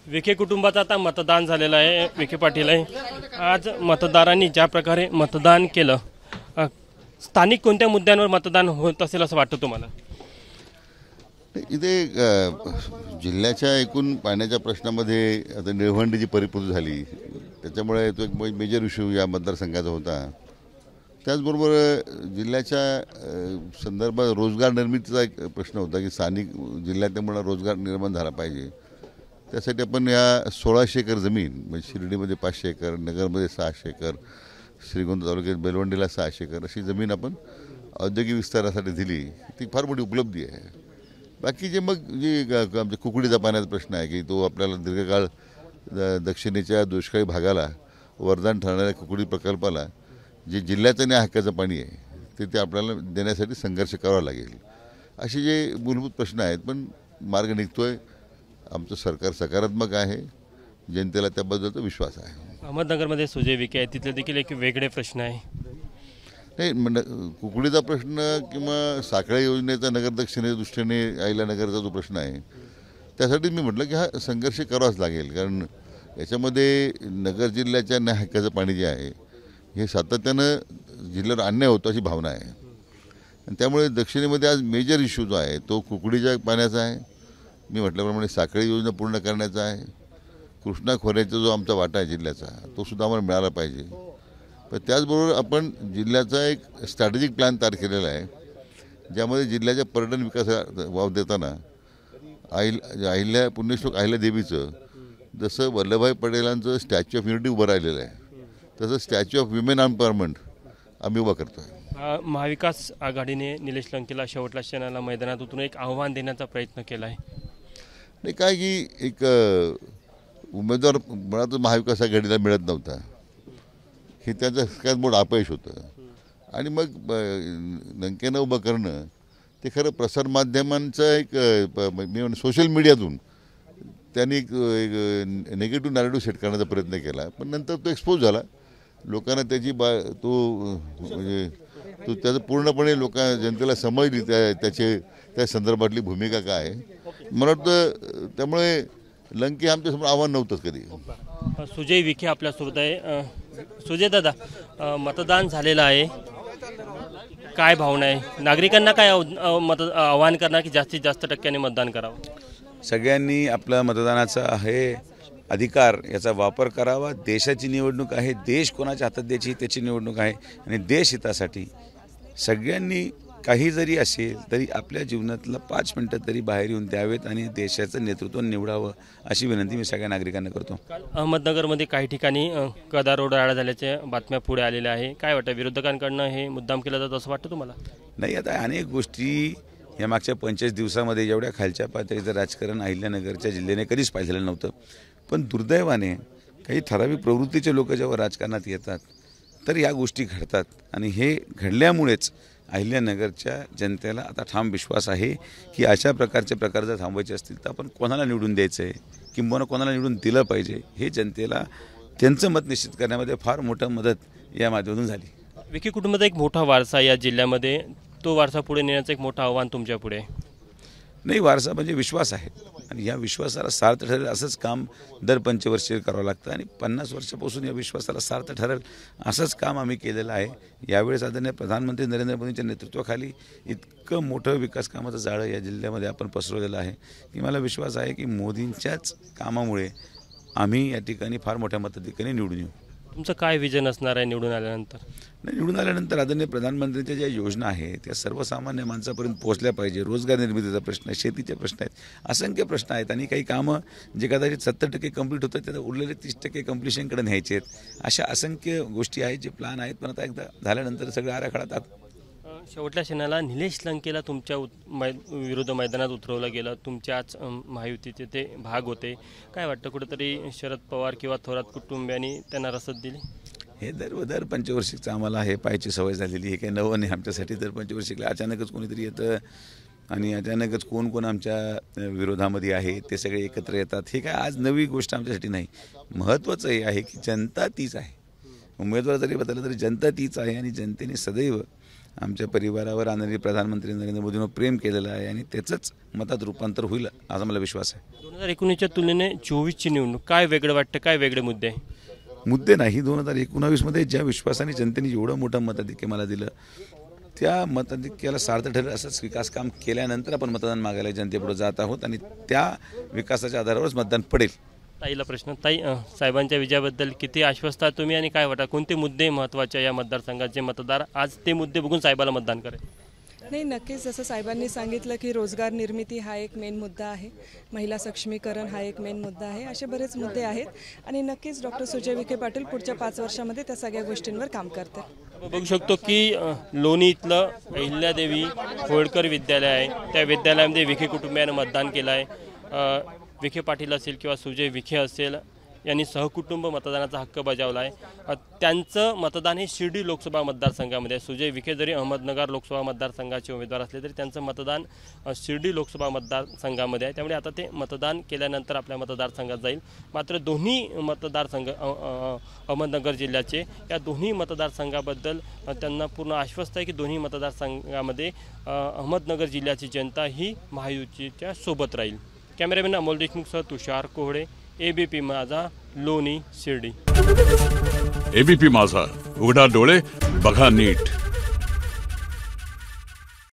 विखे कुटुंबाचं आता मतदान झालेलं आहे. विखे पाटील आहे. आज मतदारांनी ज्या प्रकारे मतदान केलं, स्थानिक कोणत्या मुद्द्यांवर मतदान होत असेल असं वाटतं तुम्हाला? इथे जिल्ह्याच्या एकूण पाण्याच्या प्रश्नामध्ये आता निळवंडी जी परिपूर्ण झाली त्याच्यामुळे तो एक मेजर इश्यू या मतदारसंघाचा होता. त्याचबरोबर जिल्ह्याच्या संदर्भात रोजगार निर्मितीचा एक प्रश्न होता की स्थानिक जिल्ह्यातल्या मुलांना रोजगार निर्माण झाला पाहिजे. त्यासाठी आपण या 1600 एकर जमीन म्हणजे शिर्डीमध्ये 500 एकर, नगरमध्ये 600 एकर, श्रीगोंदा तालुक्यात बेलवंडीला 600 एकर अशी जमीन आपण औद्योगिक विस्तारासाठी दिली. ती फार मोठी उपलब्धी आहे. बाकी जे मग जे आमच्या कुकडीचा पाण्याचा प्रश्न आहे की तो आपल्याला दीर्घकाळ दक्षिणेच्या दुष्काळी भागाला वरदान ठरणाऱ्या कुकडी प्रकल्पाला जे जिल्ह्याचं आणि हक्काचं पाणी आहे ते आपल्याला देण्यासाठी संघर्ष करावा लागेल. असे जे मूलभूत प्रश्न आहेत पण मार्ग निघतोय. आमचं सरकार सकारात्मक आहे. जनतेला त्याबद्दलचा विश्वास आहे. अहमदनगरमध्ये सुजय विखे आहे, तिथले देखील एक वेगळे प्रश्न आहे. नाही कुकडीचा प्रश्न किंवा साखळी योजनेचा नगर दक्षिणेच्या दृष्टीने अहिल्यानगरचा जो प्रश्न आहे त्यासाठी मी म्हटलं की हा संघर्ष करावाच लागेल. कारण याच्यामध्ये नगर जिल्ह्याच्या न्याय हक्काचं पाणी जे आहे हे सातत्यानं जिल्ह्यावर अन्याय होतो अशी भावना आहे. आणि त्यामुळे दक्षिणेमध्ये आज मेजर इश्यू जो आहे तो कुकडीच्या पाण्याचा आहे. मी म्हटल्याप्रमाणे साखळी योजना पूर्ण करण्याचा आहे. कृष्णा खोऱ्याचा जो आमचा वाटा आहे जिल्ह्याचा तो सुद्धा आम्हाला मिळाला पाहिजे. पण त्याचबरोबर आपण जिल्ह्याचा एक स्ट्रॅटेजिक प्लॅन तयार केलेला आहे ज्यामध्ये जिल्ह्याच्या पर्यटन विकासाला वाव देताना अहिल्या पुण्यश्लोक अहिल्या देवीचं जसं वल्लभभाई पटेलांचं स्टॅच्यू ऑफ युनिटी उभं राहिलेलं आहे तसं स्टॅच्यू ऑफ विमेन एम्पॉवरमेंट आम्ही उभा करतो आहे. महाविकास आघाडीने निलेश लंकेला शेवटच्या क्षणाला मैदानात उतरून एक आव्हान देण्याचा प्रयत्न केला आहे. नाही काय की एक उमेदवार मुळातच महाविकास आघाडीला मिळत नव्हता हे त्याचं सगळ्यात मोठं अपयश होतं. आणि मग लंकेनं उभं करणं ते खरं प्रसारमाध्यमांचं एक मी म्हणतो सोशल मीडियातून त्यांनी एक निगेटिव्ह नॅरेटिव्ह सेट करण्याचा प्रयत्न केला. पण नंतर तो एक्सपोज झाला. लोकांना त्याची म्हणजे तो त्याचं पूर्णपणे जनतेला समजली त्या संदर्भातली भूमिका काय आहे. मला वाटतं त्यामुळे लंके आमच्यासमोर आव्हान नव्हतंच कधी. सुजय विखे आपल्यासोबत आहे. सुजय दादा, मतदान झालेलं आहे, काय भावना आहे? नागरिकांना काय आव्हान करणार की जास्तीत जास्त टक्क्याने मतदान करावं? सगळ्यांनी आपला मतदानाचा आहे अधिकार याचा वापर करावा. देशाची निवडणूक आहे, देश कोणाच्या हातात द्यायची त्याची निवडणूक आहे आणि देश हितासाठी सगळ्यांनी काही जरी असेल तरी आपल्या जीवनातलं 5 मिनिटं तरी बाहेर येऊन द्यावेत आणि देशाचं नेतृत्व निवडावं अशी विनंती मी सगळ्या नागरिकांना करतो. अहमदनगरमध्ये काही ठिकाणी गदा रोड राडा झाल्याच्या बातम्या पुढे आलेल्या आहे. काय वाटतं, विरोधकांकडनं हे मुद्दाम केलं जातं असं वाटतं तुम्हाला? नाही, आता अनेक गोष्टी या मागच्या 25 दिवसामध्ये एवढ्या खालच्या पातळीचं राजकारण अहिल्यानगरच्या जिल्ह्याने कधीच पाहिलेलं नव्हतं. पण दुर्दैवाने काही ठराविक प्रवृत्तीचे लोक जेव्हा राजकारणात येतात तर या गोष्टी घडतात आणि हे घडल्यामुळेच अहिल्यानगरच्या जनतेला आता ठाम विश्वास आहे की अशा प्रकारचे प्रकार जर थांबवायचे असतील तर आपण कोणाला निवडून द्यायचं आहे किंवा कोणाला निवडून दिलं पाहिजे हे जनतेला त्यांचं मत निश्चित करण्यामध्ये फार मोठं मदत या माध्यमातून झाली. विखे कुटुंबाचा एक मोठा वारसा या जिल्ह्यामध्ये, तो वारसा पुढे नेण्याचं एक मोठं आव्हान तुमच्या पुढे आहे. नाही, वारसा म्हणजे विश्वास आहे आणि या विश्वासाला सार्थ ठरेल असंच काम दर पंचवर्षीय करावं लागतं आणि 50 वर्षापासून या विश्वासाला सार्थ ठरेल असंच काम आम्ही केलेलं आहे. यावेळेस आदरणीय प्रधानमंत्री नरेंद्र मोदींच्या नेतृत्वाखाली इतकं मोठं विकास कामाचं जाळं या जिल्ह्यामध्ये आपण पसरवलेलं आहे की मला विश्वास आहे की मोदींच्याच कामामुळे आम्ही या ठिकाणी फार मोठ्या मताधिक्याने निवडून येऊ. तुमचं काय विजन असणार आहे निवडून आल्यानंतर? निवडून आल्यानंतर आदरणीय प्रधानमंत्र्यांच्या ज्या योजना आहेत त्या सर्वसामान्य माणसापर्यंत पोहोचल्या पाहिजे. रोजगार निर्मितीचा प्रश्न आहे, शेतीचे प्रश्न आहेत, असंख्य प्रश्न आहेत आणि काही कामं जे कदाचित 70% कंप्लीट होतात त्यात उरलेले 30% कंप्लिशनकडे न्यायचे आहेत. अशा असंख्य गोष्टी आहेत जे प्लॅन आहेत. पण आता एकदा झाल्यानंतर सगळं आराखडा शेवटच्या क्षणाला निलेश लंकेला तुमच्या विरुद्ध मैदानात उतरवलं गेलं. तुमच्याच महायुतीचे ते भाग होते. काय वाटतं, कुठेतरी शरद पवार किंवा थोरात कुटुंबियांनी त्यांना रसद दिली? हे दर पंचवर्षिकचं आम्हाला हे पाहायची सवय झालेली. हे काही नवं नाही आमच्यासाठी. दर पंचवर्षिकला अचानकच कोणीतरी येतं आणि अचानकच कोण आमच्या विरोधामध्ये आहे ते सगळे एकत्र येतात. हे काय आज नवी गोष्ट आमच्यासाठी नाही. महत्त्वाचं हे आहे की जनता तीच आहे. उमेदवार जरी बदलला तरी जनता तीच आहे आणि जनतेने सदैव आमच्या परिवारावर आदरणीय प्रधानमंत्री नरेंद्र मोदींवर प्रेम केलेलं आहे आणि त्याचंच मतात रूपांतर होईल असा मला विश्वास आहे. 2019च्या तुलनेने 24ची निवडणूक काय वेगळं वाटतं, काय वेगळे मुद्दे आहे? मुद्दे नाही, 2019मध्ये ज्या विश्वासाने जनतेने एवढं मोठं मताधिक्य मला दिलं त्या मताधिक्याला सार्थ ठरेल असंच विकास काम केल्यानंतर आपण मतदान मागायला जनतेपुढे जात आहोत आणि त्या विकासाच्या आधारावरच मतदान पडेल. ताईला प्रश्न. ताई, साहेबांच्या विजयाबद्दल किती आश्वस्त आहात तुम्ही आणि काय वाटतं कोणते मुद्दे महत्त्वाचे या मतदारसंघाचे मतदार आज ते मुद्दे बघून साहेबाला मतदान करेल? नाही, नक्कीच जसं साहेबांनी सांगितलं की रोजगार निर्मिती हा एक मेन मुद्दा आहे, महिला सक्षमीकरण हा एक मेन मुद्दा आहे, असे बरेच मुद्दे आहेत आणि नक्कीच डॉक्टर सुजय विखे पाटील पुढच्या 5 वर्षामध्ये त्या सगळ्या गोष्टींवर काम करतील. बघू शकतो की लोणी इथलं अहिल्यादेवी होळकर विद्यालय आहे, त्या विद्यालयामध्ये विखे कुटुंबियानं मतदान केलं आहे. विखे पाटील असेल किंवा सुजय विखे असेल यांनी सहकुटुंब मतदानाचा हक्क बजावला आहे. त्यांचं मतदान हे शिर्डी लोकसभा मतदारसंघामध्ये आहे. सुजय विखे जरी अहमदनगर लोकसभा मतदारसंघाचे उमेदवार असले तरी त्यांचं मतदान शिर्डी लोकसभा मतदारसंघामध्ये आहे. त्यामुळे आता ते मतदान केल्यानंतर आपल्या मतदारसंघात जाईल. मात्र दोन्ही मतदारसंघ अहमदनगर जिल्ह्याचे या दोन्ही मतदारसंघाबद्दल त्यांना पूर्ण आश्वस्त आहे की दोन्ही मतदारसंघामध्ये अहमदनगर जिल्ह्याची जनता ही महायुतीच्या सोबत राहील. कॅमेरामॅन अमोल देशमुखसह तुषार कोहळे, एबीपी माझा, लोणी, शिर्डी. एबीपी माझा, उघडा डोळे बघा नीट.